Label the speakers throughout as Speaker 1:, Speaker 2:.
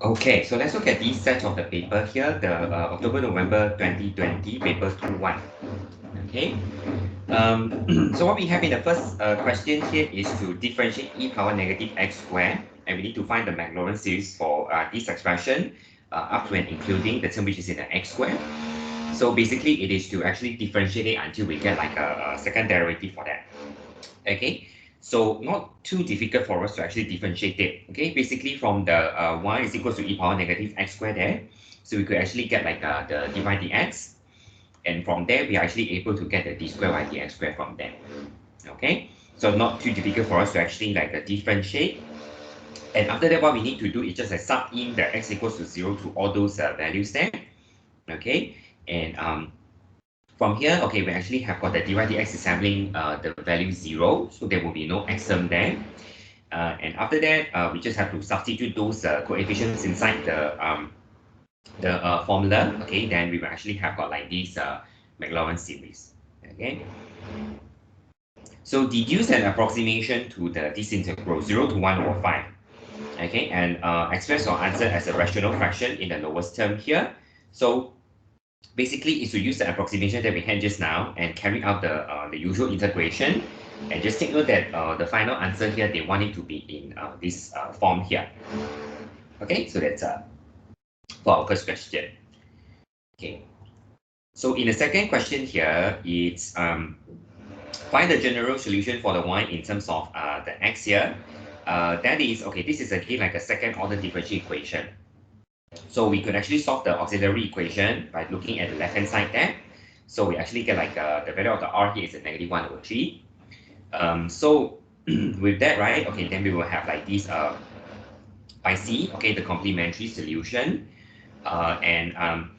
Speaker 1: Okay, so let's look at this set of the paper here, the October-November 2020 paper 2-1. Okay, so what we have in the first question here is to differentiate e power negative x squared, and we need to find the Maclaurin series for this expression up to and including the term which is in the x squared. So basically, it is to actually differentiate it until we get like a second derivative for that. Okay, so not too difficult for us to actually differentiate it. Okay, basically from the y is equals to e power negative x squared there, so we could actually get like the dy dx, and from there we are actually able to get the d square y dx square from there. Okay, so not too difficult for us to actually like differentiate. And after that, what we need to do is just sub in the x equals to 0 to all those values there. Okay, and from here, okay, we actually have got the dy dx is having the value 0, so there will be no x term there. And after that, we just have to substitute those coefficients inside the formula. Okay, then we will actually have got like this Maclaurin series. Okay, so deduce an approximation to this integral 0 to 1 over 5. Okay, and express your answer as a rational fraction in the lowest term here. So basically is to use the approximation that we had just now and carry out the usual integration, and just take note that the final answer here, they want it to be in this form here. Okay, so that's for our first question. Okay, so in the second question here, it's find the general solution for the y in terms of the x here. That is, okay, this is again like a second order differential equation. So we could actually solve the auxiliary equation by looking at the left-hand side there. So we actually get like the value of the r here is a negative 1 over 3. So with that, right, okay, then we will have like this by C, okay, the complementary solution. And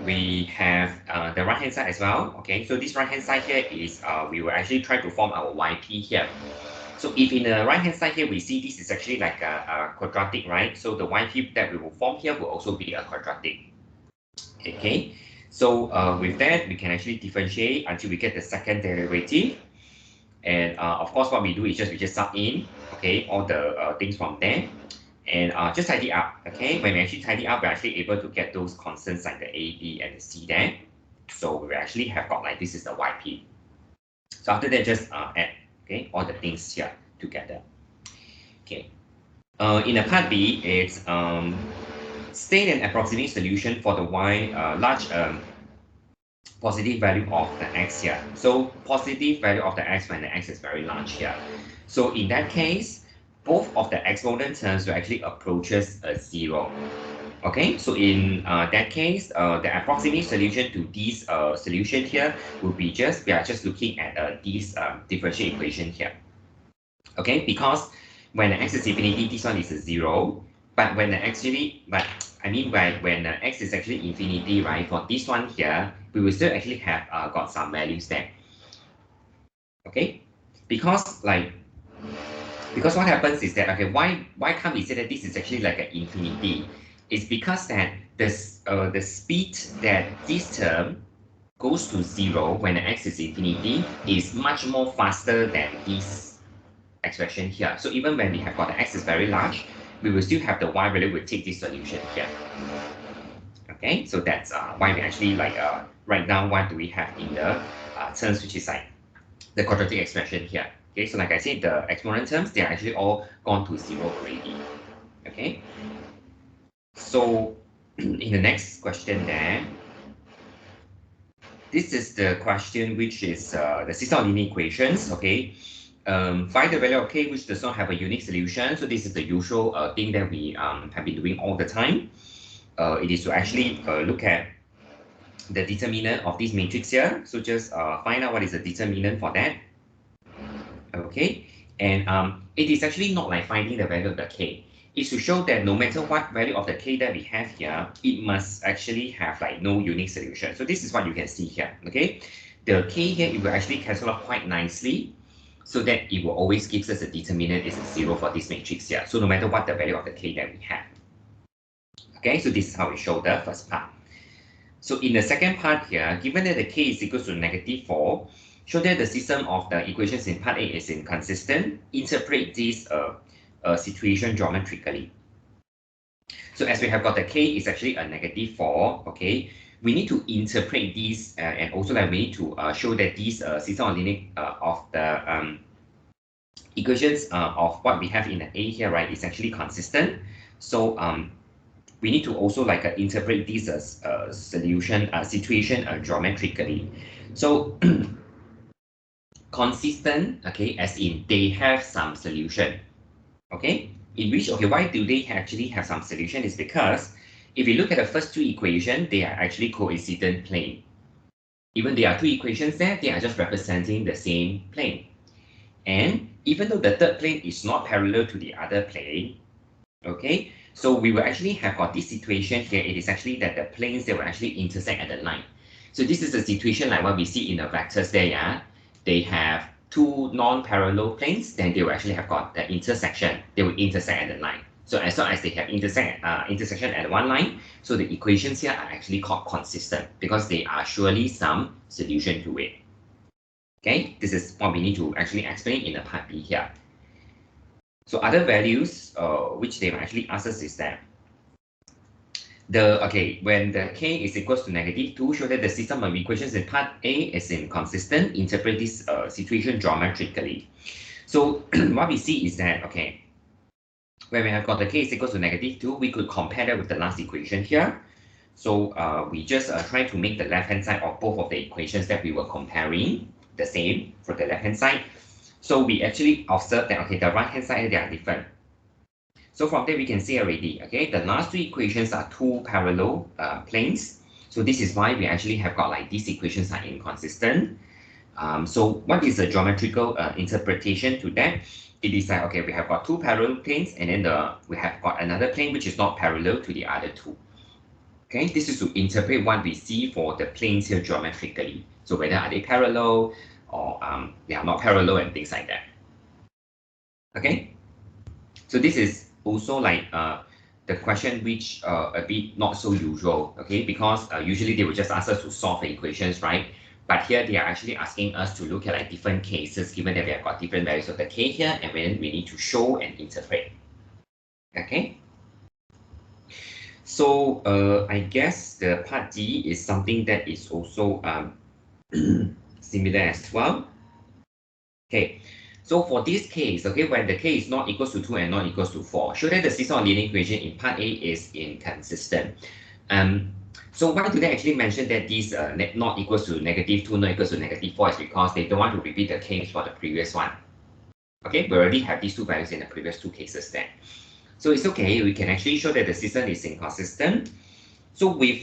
Speaker 1: we have the right-hand side as well, okay. So this right-hand side here is, we will actually try to form our yp here. So if in the right hand side here, we see this is actually like a quadratic, right? So the yp that we will form here will also be a quadratic. Okay, so with that, we can actually differentiate until we get the second derivative. And of course, what we do is we just sub in, okay, all the things from there. And just tidy up, okay? When we actually tidy up, we're actually able to get those constants like the a, b, and the c there. So we actually have got like, this is the yp. So after that, just add, okay, all the things here together. Okay. In the part B, it's state an approximate solution for the y large positive value of the x here. So positive value of the x when the x is very large here. So in that case, both of the exponent terms will actually approaches a 0. Okay, so in that case, the approximate solution to this solution here will be we are just looking at this differential equation here. Okay, because when the x is infinity, this one is a 0. But when the when the x is actually infinity, right, for this one here, we will still actually have got some values there. Okay, because what happens is that, okay, why can't we say that this is actually like an infinity? It's because that the speed that this term goes to 0 when the x is infinity is much more faster than this expression here. So even when we have got the x is very large, we will still have the y value will take this solution here. Okay, so that's why we actually like write down what do we have in the terms which is like the quadratic expression here. Okay, so like I said, the exponent terms, they are actually all gone to 0 already. Okay, so in the next question there, this is the question which is the system of linear equations. Okay, find the value of k which does not have a unique solution. So this is the usual thing that we have been doing all the time. It is to actually look at the determinant of this matrix here. So just find out what is the determinant for that. Okay, and it is actually not like finding the value of the k. It's to show that no matter what value of the k that we have here, it must actually have like no unique solution. So this is what you can see here. Okay, the k here, it will actually cancel out quite nicely, so that it will always gives us a determinant is a 0 for this matrix here. So no matter what the value of the k that we have. Okay, so this is how we show the first part. So in the second part here, given that the k is equal to -4, show that the system of the equations in part A is inconsistent. Interpret this situation geometrically. So as we have got the k is actually a -4, okay, we need to interpret these and also like we need to show that these system of linear of the equations of what we have in the A here, right, is actually consistent. So we need to also like interpret this as solution situation geometrically. So consistent, okay, as in they have some solution, okay, in which, okay, why do they actually have some solution is because if you look at the first two equations, they are actually coincident plane. Even there are two equations there, they are just representing the same plane. And even though the third plane is not parallel to the other plane, okay, so we will actually have got this situation here. It is actually that the planes, they will actually intersect at the line. So this is a situation like what we see in the vectors there, yeah. They have two non-parallel planes, then they will actually have got the intersection. They will intersect at the line. So as long as they have intersection at one line, so the equations here are actually called consistent because they are surely some solution to it. Okay, this is what we need to actually explain in the part B here. So other values which they actually ask us is that when the k is equals to -2, show that the system of equations in part A is inconsistent. Interpret this situation geometrically. So what we see is that, okay, when we have got the k is equals to -2, we could compare that with the last equation here. So we just try to make the left-hand side of both of the equations that we were comparing the same for the left-hand side. So we actually observe that, okay, the right-hand side, they are different. So from there, we can see already, okay, the last two equations are two parallel planes. So this is why we actually have got like these equations are inconsistent. So what is the geometrical interpretation to that? It is like, okay, we have got two parallel planes and then we have got another plane which is not parallel to the other two. Okay, this is to interpret what we see for the planes here geometrically. So whether are they parallel or they are not parallel and things like that. Okay, so this is also like the question which a bit not so usual, okay, because usually they will just ask us to solve the equations, right? But here they are actually asking us to look at like different cases given that we have got different values of the k here, and then we need to show and interpret. Okay. So I guess the part D is something that is also similar as well. Okay, so for this case, okay, when the k is not equals to 2 and not equals to 4, show that the system of linear equation in part A is inconsistent. So why do they actually mention that these not equals to -2, not equals to -4 is because they don't want to repeat the case for the previous one. Okay, we already have these two values in the previous two cases there. So it's okay, we can actually show that the system is inconsistent. So with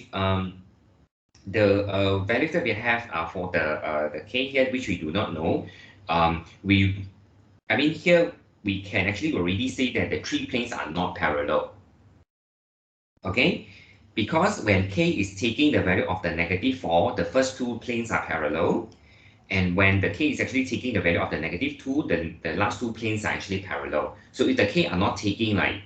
Speaker 1: the values that we have for the k here, which we do not know, here we can actually already say that the three planes are not parallel. Okay, because when k is taking the value of the -4, the first two planes are parallel. And when the k is actually taking the value of the -2, the last two planes are actually parallel. So if the k are not taking like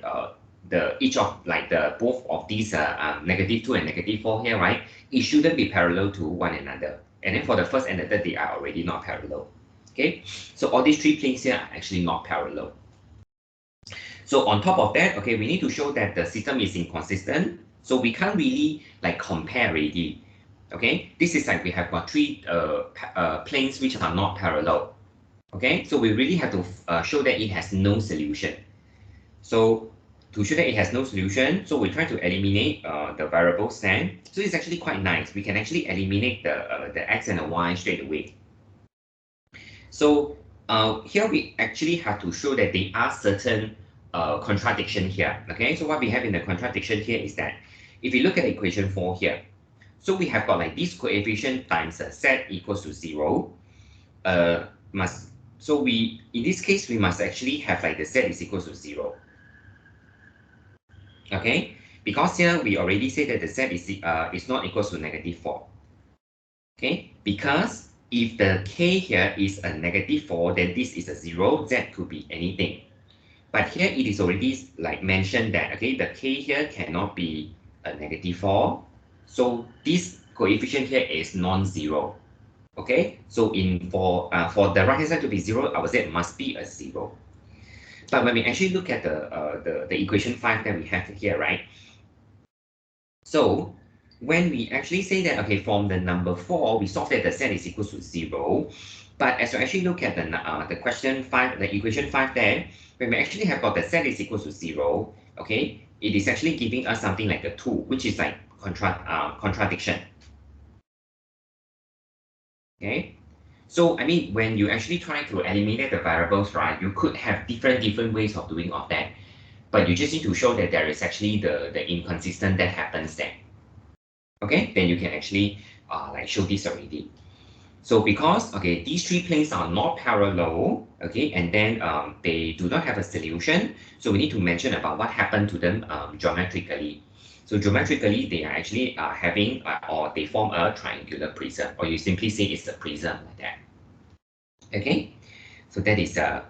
Speaker 1: each of like the both of these -2 and -4 here, right, it shouldn't be parallel to one another. And then for the first and the third, they are already not parallel. Okay, so all these three planes here are actually not parallel. So on top of that, okay, we need to show that the system is inconsistent. So we can't really like compare already. Okay, this is like we have got three planes which are not parallel. Okay, so we really have to show that it has no solution. So to show that it has no solution, so we try to eliminate the variables then. So it's actually quite nice. We can actually eliminate the x and the y straight away. So here we actually have to show that there are certain contradiction here. Okay, so what we have in the contradiction here is that if you look at equation 4 here, so we have got like this coefficient times z equals to 0. So we, in this case, we must actually have like the z is equals to 0. Okay, because here we already say that the z is not equals to -4. Okay, because if the k here is a -4, then this is a 0, z could be anything. But here it is already like mentioned that, okay, the k here cannot be a -4. So this coefficient here is non-zero. Okay, so for the right hand side to be 0, our z must be a 0. But when we actually look at the equation 5 that we have here, right? So when we actually say that, okay, from the number 4, we solve that the z is equal to 0. But as we actually look at the question 5, the equation 5 there, when we actually have got the z is equal to 0, okay, it is actually giving us something like a 2, which is like contradiction. Okay, so I mean, when you actually try to eliminate the variables, right, you could have different ways of doing of that, but you just need to show that there is actually the inconsistent that happens there. Okay, then you can actually like show this already. So because, okay, these three planes are not parallel, okay, and then they do not have a solution, so we need to mention about what happened to them geometrically. So geometrically, they are actually having, or they form a triangular prism, or you simply say it's a prism like that. Okay, so that is the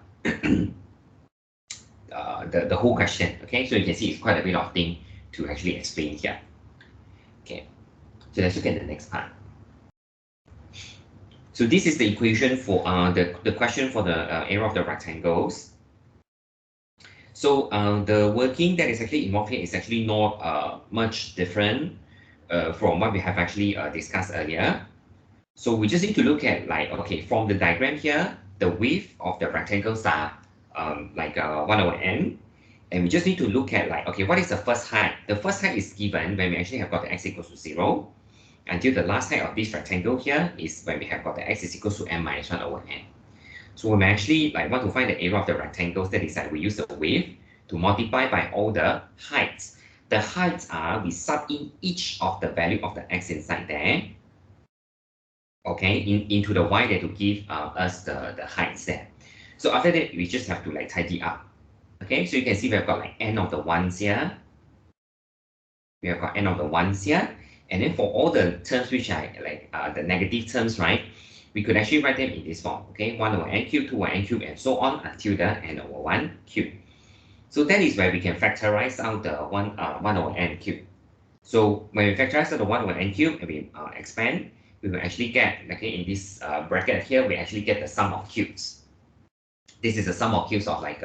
Speaker 1: whole question. Okay, so you can see it's quite a bit of thing to actually explain here. Okay, so let's look at the next part. So this is the equation for the question for the area of the rectangles. So the working that is actually involved here is actually not much different from what we have actually discussed earlier. So we just need to look at like, okay, from the diagram here, the width of the rectangles are like 1 over n. And we just need to look at like, okay, what is the first height? The first height is given when we actually have got the x equals to 0. Until the last height of this rectangle here is when we have got the x is equals to n minus 1 over n. So when we actually like want to find the area of the rectangles, that is like we use the width to multiply by all the heights. The heights are, we sub in each of the value of the x inside there, okay, into the y there to give us the heights there. So after that, we just have to like tidy up. Okay, so you can see we've got like n of the ones here. We have got n of the ones here. And then for all the terms which are like the negative terms, right, we could actually write them in this form, okay? 1 over n cubed, 2 over n cubed, and so on until the n over 1 cubed. So that is where we can factorize out the 1 over n cubed. So when we factorize out the 1 over n cubed and we expand, we will actually get, okay, in this bracket here, we actually get the sum of cubes. This is the sum of cubes of like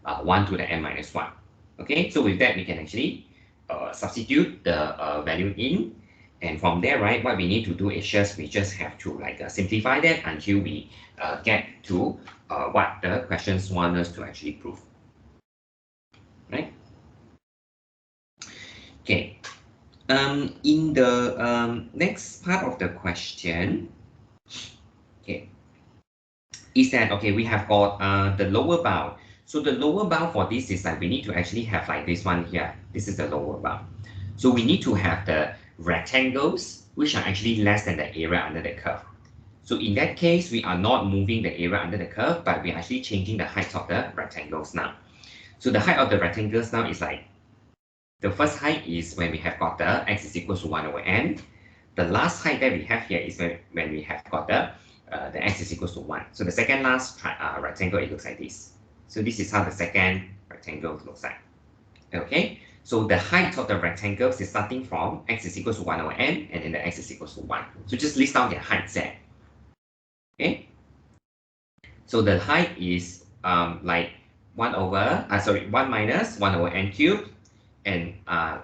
Speaker 1: 1 to the n minus 1. Okay, so with that, we can actually substitute the value in, and from there, right, what we need to do is we just have to like simplify that until we get to what the questions want us to actually prove, right? Okay, in the next part of the question, okay, is that, okay, we have got the lower bound. So the lower bound for this is like we need to actually have like this one here. This is the lower bound. So we need to have the rectangles which are actually less than the area under the curve. So in that case, we are not moving the area under the curve, but we are actually changing the height of the rectangles now. So the height of the rectangles now is like, the first height is when we have got the x is equal to 1 over n. The last height that we have here is when we have got the x is equal to 1. So the second last rectangle, it looks like this. So this is how the second rectangle looks like. Okay, so the height of the rectangles is starting from x is equal to 1 over n, and then the x is equal to 1. So just list down their heights there. Okay, so the height is like 1 minus 1 over n cubed, and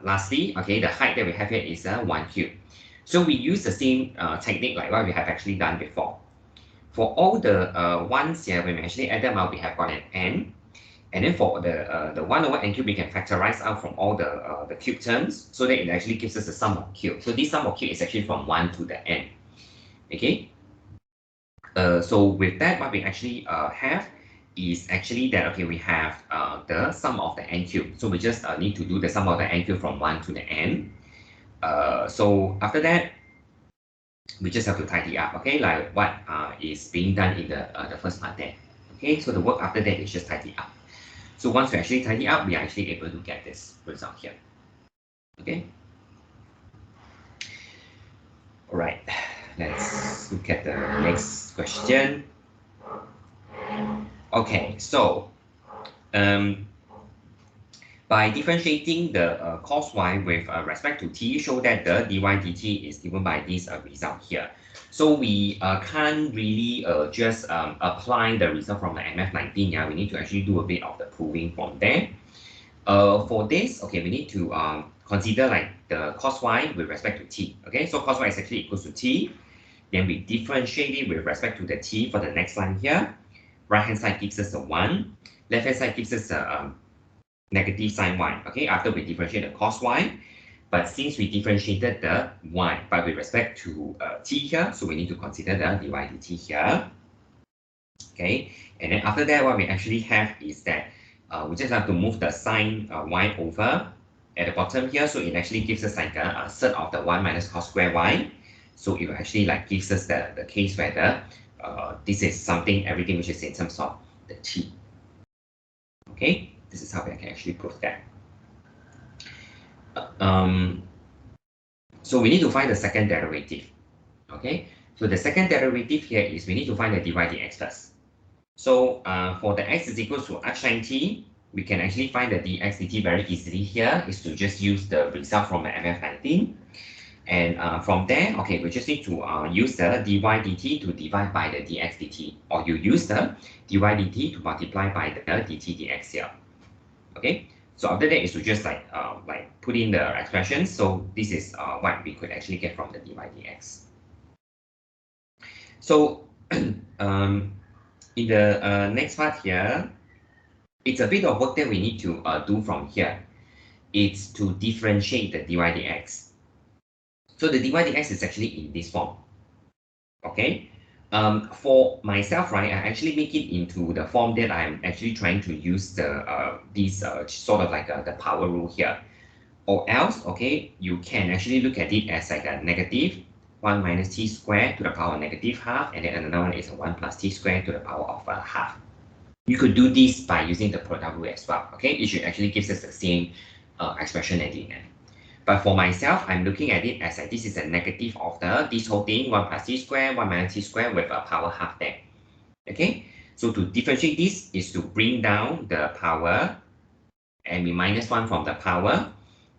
Speaker 1: lastly, okay, the height that we have here is 1 cubed. So we use the same technique like what we have actually done before. For all the ones here, when we actually add them out, we have got an n. And then for the 1 over n cube, we can factorize out from all the cube terms, so that it actually gives us the sum of cube. So this sum of cube is actually from 1 to the n. Okay. So with that, what we actually have is actually that, okay, we have the sum of the n cube. So we just need to do the sum of the n cube from 1 to the n. So after that, we just have to tidy up, okay, like what is being done in the first part there. Okay, so the work after that is just tidy up. So once we actually tidy up, we are actually able to get this result here. Okay. All right, let's look at the next question. Okay, so by differentiating the cos y with respect to t, show that the dy dt is given by this result here. So we can't really just apply the result from the MF19. Yeah, we need to actually do a bit of the proving from there. For this, okay, we need to consider like the cos y with respect to t. Okay, so cos y is actually equals to t. Then we differentiate it with respect to the t for the next line here. Right hand side gives us a 1. Left hand side gives us a negative sine y. Okay, after we differentiate the cos y. But since we differentiated the y, but with respect to t here, so we need to consider the dy dt here. Okay, and then after that, what we actually have is that we just have to move the sine y over at the bottom here. So it actually gives us like a third of the 1 minus cos square y. So it will actually like gives us the case where the this is something, everything which is in terms of the t. Okay, this is how we can actually prove that. So we need to find the second derivative. Okay, so the second derivative here is we need to find the dy dx first. So for the x is equals to arc sine t, we can actually find the dx dt very easily here, is to just use the result from the MF19. And from there, okay, we just need to use the dy dt to divide by the dx dt, or you use the dy dt to multiply by the dt dx here. Okay, so after that is to just like put in the expression. So this is what we could actually get from the dy dx. So in the next part here, it's a bit of work that we need to do from here. It's to differentiate the dy dx. So the dy dx is actually in this form. Okay. For myself, right, I actually make it into the form that I'm actually trying to use the this sort of like the power rule here. Or else, okay, you can actually look at it as like a negative 1 minus t squared to the power of negative half, and then another one is a 1 plus t squared to the power of half. You could do this by using the product rule as well. Okay, it should actually gives us the same expression at the end. But for myself, I'm looking at it as like this is a negative of this whole thing, 1 plus t squared, 1 minus t squared with a power half there. Okay, so to differentiate this is to bring down the power, and we minus 1 from the power,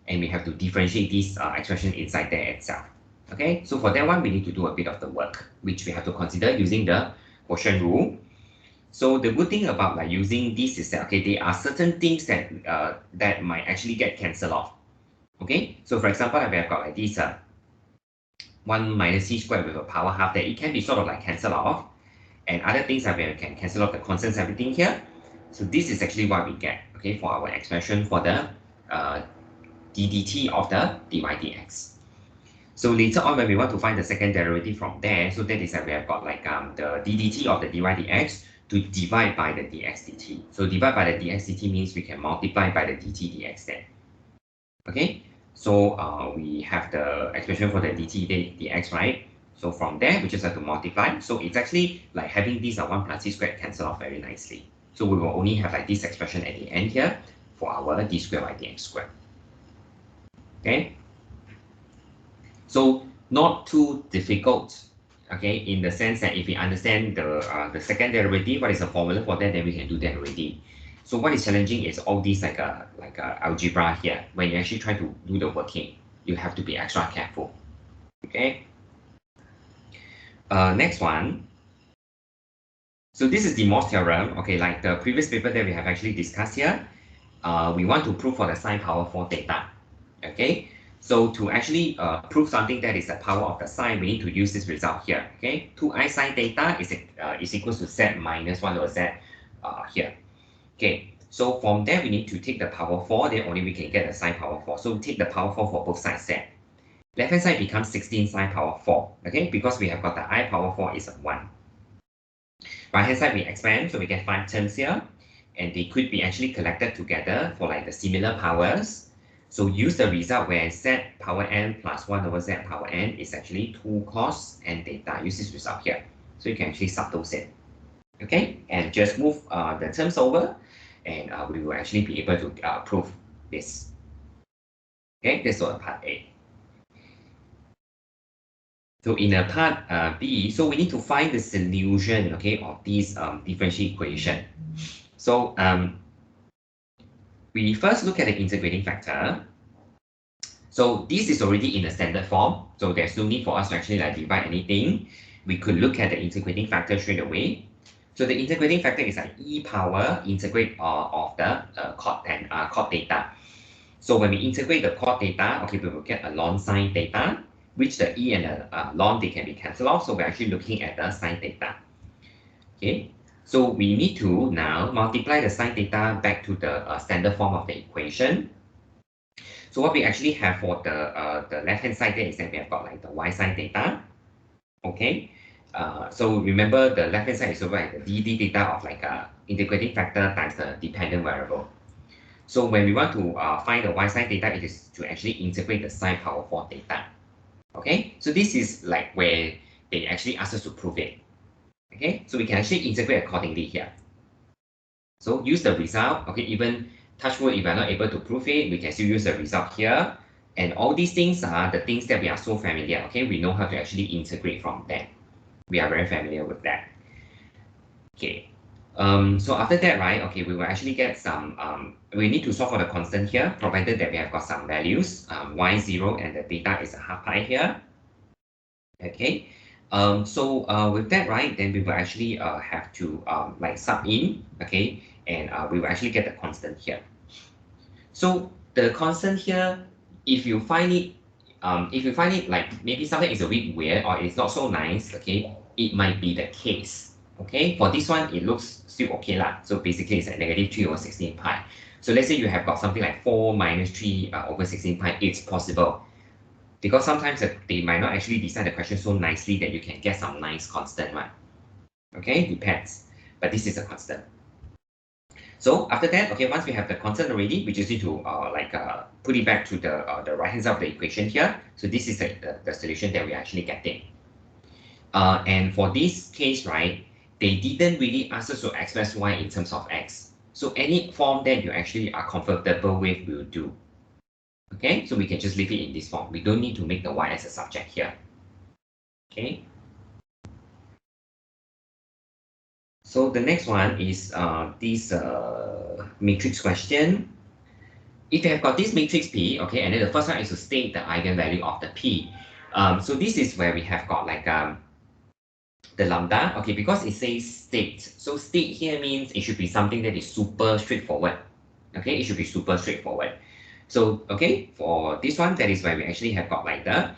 Speaker 1: and we have to differentiate this expression inside there itself. Okay, so for that one, we need to do a bit of the work, which we have to consider using the quotient rule. So the good thing about like using this is that, okay, there are certain things that that might actually get cancelled off. Okay, so for example, we have got like this 1 minus c squared with a power half that it can be sort of like cancelled off, and other things that we can cancel off the constants, everything here. So this is actually what we get, okay, for our expression for the ddt of the dy dx. So later on, when we want to find the second derivative from there, so that is that we have got like the ddt of the dy dx to divide by the dx dt. So divide by the dx dt means we can multiply by the dt dx then. Okay, so we have the expression for the dt dx, right? So from there, we just have to multiply. So it's actually like having this 1 plus t squared cancel off very nicely. So we will only have like this expression at the end here for our d squared by dx squared. Okay, so not too difficult, okay, in the sense that if we understand the second derivative, what is the formula for that, then we can do that already. So what is challenging is all these like a algebra here. When you actually try to do the working, you have to be extra careful. Okay. Next one. So this is the Morse theorem. Okay, like the previous paper that we have actually discussed here. We want to prove for the sine power 4 theta. Okay. So to actually prove something that is the power of the sine, we need to use this result here. Okay, 2i sine theta is equals to z minus 1 over z here. Okay, so from there we need to take the power 4, then only we can get the sine power 4. So take the power 4 for both sides z. Left hand side becomes 16 sine power 4. Okay, because we have got the I power 4 is 1. Right hand side we expand, so we get 5 terms here, and they could be actually collected together for like the similar powers. So use the result where z power n plus 1 over z power n is actually 2 cos n theta. Use this result here. So you can actually sub those in. Okay, and just move the terms over, and we will actually be able to prove this. Okay, this was part A. So in part B, so we need to find the solution, okay, of this differential equation. So we first look at the integrating factor. So this is already in a standard form, so there's no need for us to actually like divide anything. We could look at the integrating factor straight away. So the integrating factor is like e power integrate of the chord theta. So when we integrate the chord theta, okay, we will get a ln sine theta, which the e and the ln they can be cancelled off. So we're actually looking at the sine theta. Okay, so we need to now multiply the sine theta back to the standard form of the equation. So what we actually have for the left hand side there is that we have got like the y sine theta. Okay, so remember the left hand side is over at the d theta of like a integrating factor times the dependent variable. So when we want to find the y sine theta, it is to actually integrate the sine power 4 theta. Okay, so this is like where they actually ask us to prove it. Okay, so we can actually integrate accordingly here. So use the result. Okay, even touch wood, if we are not able to prove it, we can still use the result here. And all these things are the things that we are so familiar. Okay, we know how to actually integrate from them. We are very familiar with that. Okay. So after that, right, okay, we will actually get some, we need to solve for the constant here, provided that we have got some values, y0 and the theta is a half pi here. Okay. So with that, right, then we will actually have to like sub in, okay, and we will actually get the constant here. So the constant here, if you find it like maybe something is a bit weird or it's not so nice, okay, it might be the case. Okay, for this one, it looks still okay lah. So basically, it's at negative 3 over 16 pi. So let's say you have got something like 4 minus 3 over 16 pi. It's possible. Because sometimes they might not actually design the question so nicely that you can get some nice constant one. Okay, depends. But this is a constant. So after that, okay, once we have the constant already, we just need to put it back to the right hand side of the equation here. So this is the solution that we're actually getting. And for this case, right, they didn't really ask us to express y in terms of x. So any form that you actually are comfortable with will do. Okay, so we can just leave it in this form. We don't need to make the y as a subject here. Okay. So the next one is this matrix question. If you have got this matrix P, okay, and then the first one is to state the eigenvalue of the P. So this is where we have got like the lambda, okay, because it says state. So state here means it should be something that is super straightforward. Okay, it should be super straightforward. So, okay, for this one, that is why we actually have got like the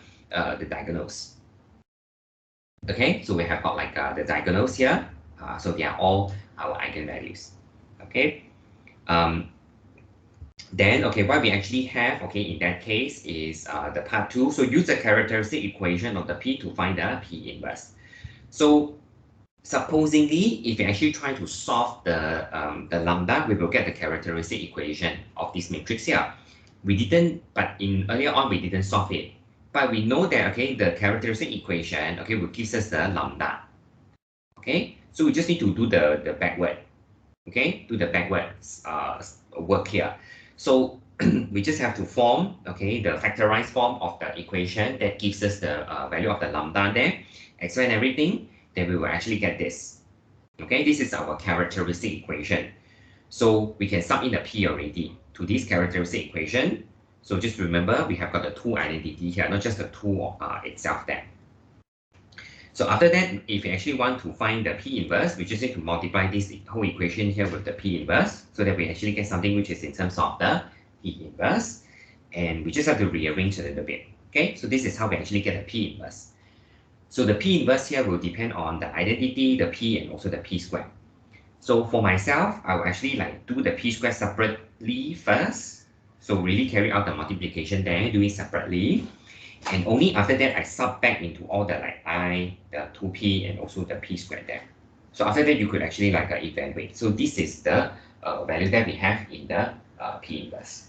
Speaker 1: diagonals. Okay, so we have got like the diagonals here. So they are all our eigenvalues. Okay. Then, okay, what we actually have, okay, in that case is the part 2. So use the characteristic equation of the P to find the P inverse. So supposingly, if you actually try to solve the lambda, we will get the characteristic equation of this matrix here. We didn't, but in earlier on, we didn't solve it. But we know that, okay, the characteristic equation, okay, will give us the lambda. Okay, so we just need to do the backward. Okay, do the backwards work here. So we just have to form, okay, the factorized form of the equation that gives us the value of the lambda there, expand everything, then we will actually get this. Okay, this is our characteristic equation. So we can sub in the P already to this characteristic equation. So just remember, we have got the two identity here, not just the two itself there. So after that, if you actually want to find the P inverse, we just need to multiply this whole equation here with the P inverse so that we actually get something which is in terms of the P inverse. And we just have to rearrange a little bit. Okay, so this is how we actually get the P inverse. So the P inverse here will depend on the identity, the P, and also the P squared. So for myself, I will actually like do the P squared separately first. So really carry out the multiplication there, do it separately. And only after that, I sub back into all the like I, the 2P, and also the P squared there. So after that, you could actually like evaluate. So this is the value that we have in the P inverse.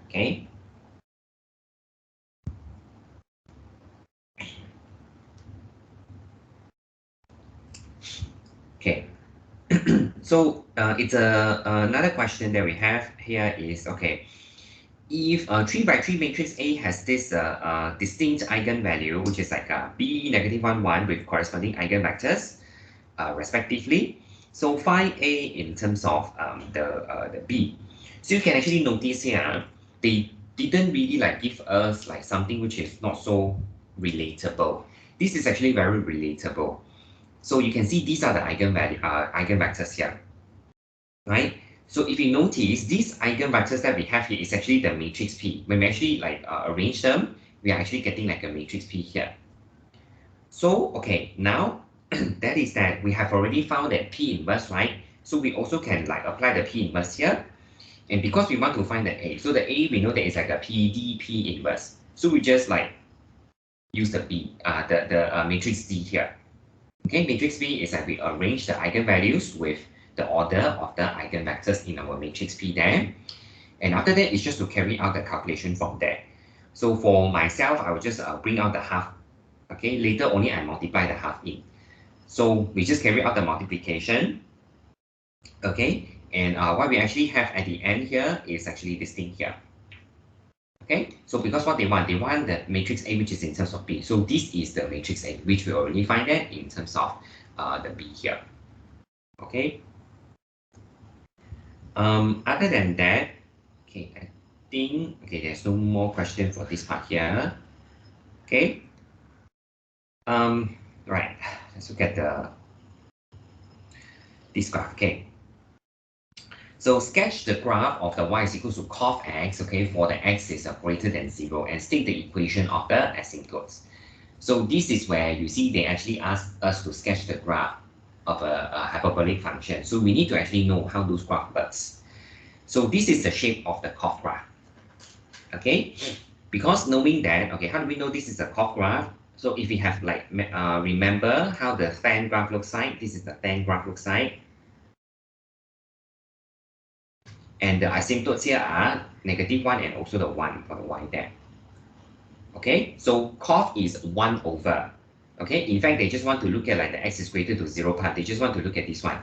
Speaker 1: Okay. Okay. So it's another question that we have here is, okay, if a 3 by 3 matrix A has this distinct eigenvalue, which is like B negative 1, 1 with corresponding eigenvectors, respectively. So find A in terms of the B. So you can actually notice here, they didn't really like give us like something which is not so relatable. This is actually very relatable. So you can see these are the eigenvectors here, right? So if you notice, these eigenvectors that we have here is actually the matrix P. When we actually like arrange them, we are actually getting like a matrix P here. So, okay, now that is that we have already found that P inverse, right? So we also can like apply the P inverse here. And because we want to find the A, so the A we know that it's like a PDP inverse. So we just like use the matrix D here. Okay, matrix B is that we arrange the eigenvalues with the order of the eigenvectors in our matrix P there. And after that, it's just to carry out the calculation from there. So for myself, I will just bring out the half. Okay, later only I multiply the half in. So we just carry out the multiplication. Okay, and what we actually have at the end here is actually this thing here. Okay, so because what they want the matrix A which is in terms of B. So this is the matrix A which we already find that in terms of the B here. Okay. Other than that, okay, I think there's no more question for this part here. Okay. Right. Let's look at this graph. Okay. So sketch the graph of the y is equal to cos x, okay, for the x is greater than 0 and state the equation of the asymptotes. So this is where you see they actually ask us to sketch the graph of a hyperbolic function. So we need to actually know how those graph works. So this is the shape of the curve graph. Okay, because knowing that, okay, how do we know this is a curve graph? So if we have like, remember how the fan graph looks like, this is the fan graph looks like. And the asymptotes here are -1 and also the 1 for the y there. Okay, so curve is 1 over. Okay, in fact, they just want to look at like the x is greater to 0 part. They just want to look at this one.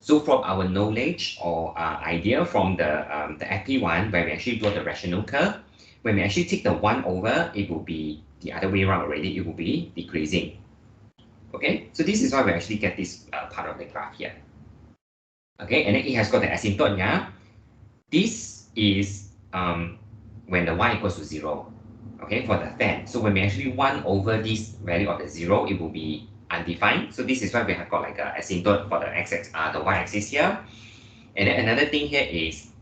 Speaker 1: So from our knowledge or idea from the FP1, where we actually draw the rational curve, when we actually take the 1 over, it will be the other way around already. It will be decreasing. Okay, so this is why we actually get this part of the graph here. Okay, and then it has got the asymptote, yeah. This is when the y equals to 0, okay, for the fan. So when we actually 1 over this value of the 0, it will be undefined. So this is why we have got like a asymptote for the the y-axis here. And then another thing here is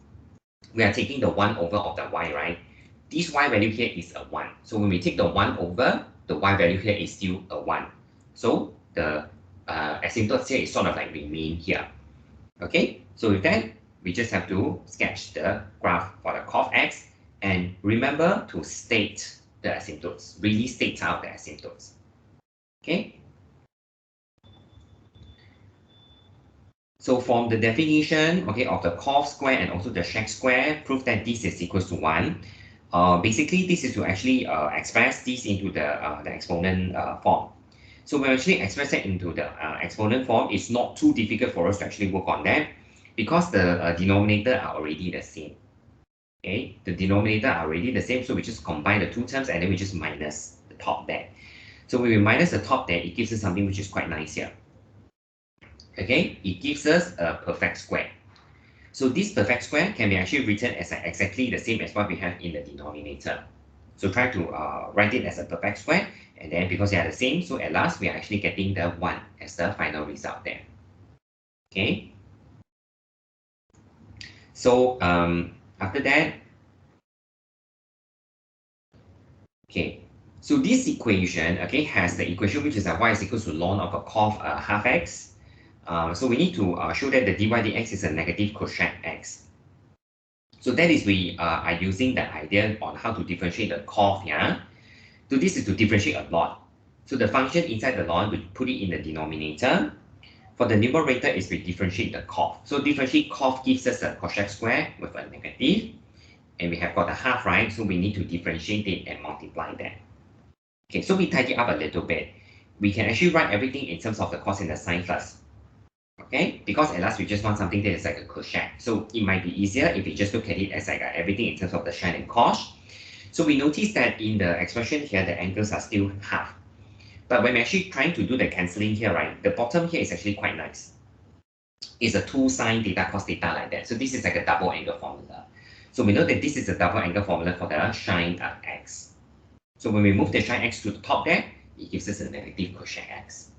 Speaker 1: we are taking the 1 over of the y, right? This y value here is a 1. So when we take the 1 over, the y value here is still a 1. So the asymptote here is sort of like remain here. Okay, so with that, we just have to sketch the graph for the curve x and remember to state the asymptotes, really state out the asymptotes. Okay. So from the definition, okay, of the curve square and also the sec square, prove that this is equals to 1. Basically, this is to actually express this into the exponent form. So when we actually express it into the exponent form, it's not too difficult for us to actually work on that because the denominator are already the same. Okay, the denominator are already the same, so we just combine the two terms and then we just minus the top there. So when we minus the top there, it gives us something which is quite nice here. Okay, it gives us a perfect square. So this perfect square can be actually written as exactly the same as what we have in the denominator. So try to write it as a perfect square, and then because they are the same, so at last we are actually getting the 1 as the final result there. Okay. So after that, okay. So this equation, okay, has the equation which is y is equal to ln of a curve half x. So we need to show that the dy dx is a negative cosec x. So that is we are using the idea on how to differentiate the curve, yeah. So this is to differentiate a lot. So the function inside the ln, we put it in the denominator. For the numerator is we differentiate the curve. So differentiate curve gives us a cosec square with a negative. And we have got a half, right? So we need to differentiate it and multiply that. Okay, so we tidy up a little bit. We can actually write everything in terms of the cos and the sine first. Okay, because at last we just want something that is like a cosec. So it might be easier if we just look at it as like everything in terms of the sine and cos. So we notice that in the expression here, the angles are still half. But when we're actually trying to do the cancelling here, right, the bottom here is actually quite nice. It's a 2 sine theta cos theta like that. So this is like a double angle formula. So we know that this is the double angle formula for the sine x. So when we move the sine x to the top there, it gives us a negative cosine x.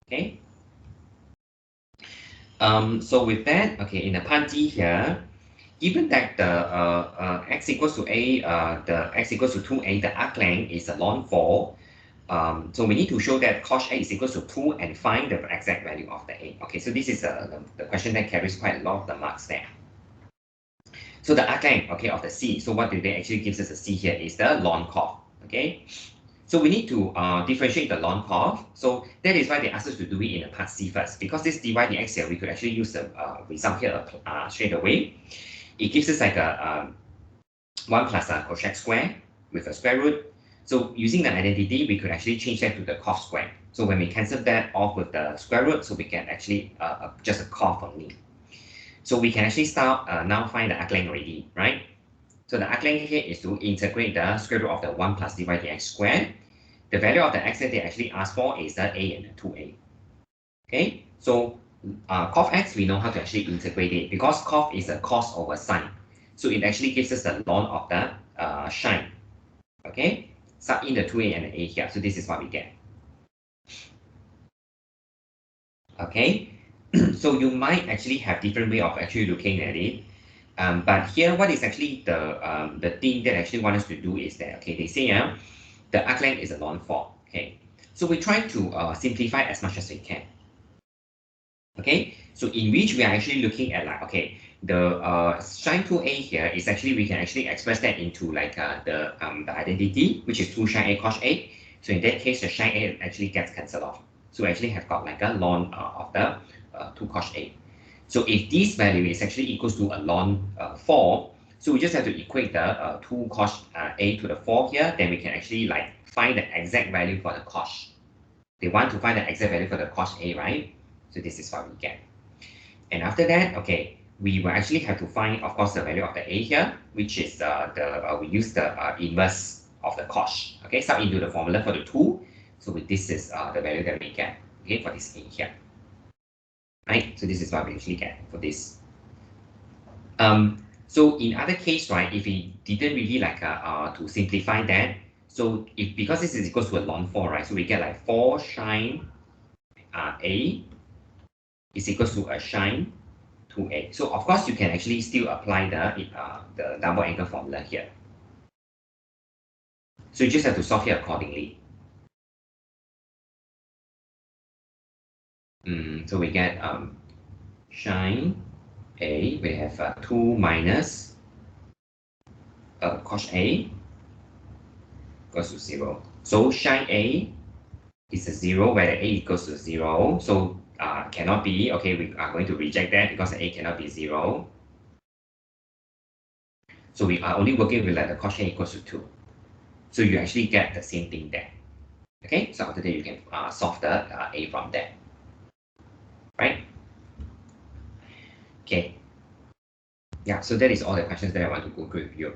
Speaker 1: Okay. So with that, okay, in the part D here, given that the x equals to a, the x equals to 2a, the arc length is a ln 4. So we need to show that cos a is equals to 2 and find the exact value of the a. Okay, so this is the question that carries quite a lot of the marks there. So the arc length, okay, of the c. So what do they actually gives us a c here is the ln cos. Okay. So we need to differentiate the ln cos. So that is why they asked us to do it in the part C first. Because this dy dx here, we could actually use the result here straight away. It gives us like a 1 plus cosec square with a square root. So using the identity, we could actually change that to the cos square. So when we cancel that off with the square root, so we can actually just a cos only. So we can actually start now find the arc length already, right? So the arc length here is to integrate the square root of the 1 plus dy dx squared. The value of the x that they actually asked for is the a and the 2a. Okay, so cos x, we know how to actually integrate it because cos is a cos over sine. So it actually gives us the ln of the sine. Okay, sub in the 2a and the a here. So this is what we get. Okay, so you might actually have different way of actually looking at it. But here, what is actually the thing that actually want us to do is that, okay, they say the arc length is a ln 4. Okay, so we try to simplify as much as we can. Okay, so in which we are actually looking at like, okay, the sine 2a here is actually, we can actually express that into like the identity, which is 2 sine a cos a. So in that case, the sine a actually gets cancelled off. So we actually have got like a ln of the 2 cos a. So if this value is actually equals to a ln 4, so we just have to equate the 2 cos a to the 4 here, then we can actually like find the exact value for the cos. They want to find the exact value for the cos a, right? So this is what we get. And after that, okay, we will actually have to find, of course, the value of the a here, which is we use the inverse of the cos. Okay, sub into the formula for the 2. So this is the value that we get, okay, for this a here. Right, so this is what we actually get for this. So in other case, right, if we didn't really like to simplify that, so if because this is equals to a ln 4, right, so we get like 4 sine a is equals to a sine 2a. So of course you can actually still apply the double angle formula here. So you just have to solve here accordingly. So we get sine a, we have 2 minus cos a equals to 0. So sine a is a 0 where the a equals to 0. So cannot be, okay, we are going to reject that because the a cannot be 0. So we are only working with like the cos a equals to 2. So you actually get the same thing there. Okay, so after that you can solve the a from there. Right? Okay. Yeah, so that is all the questions that I want to go through with you.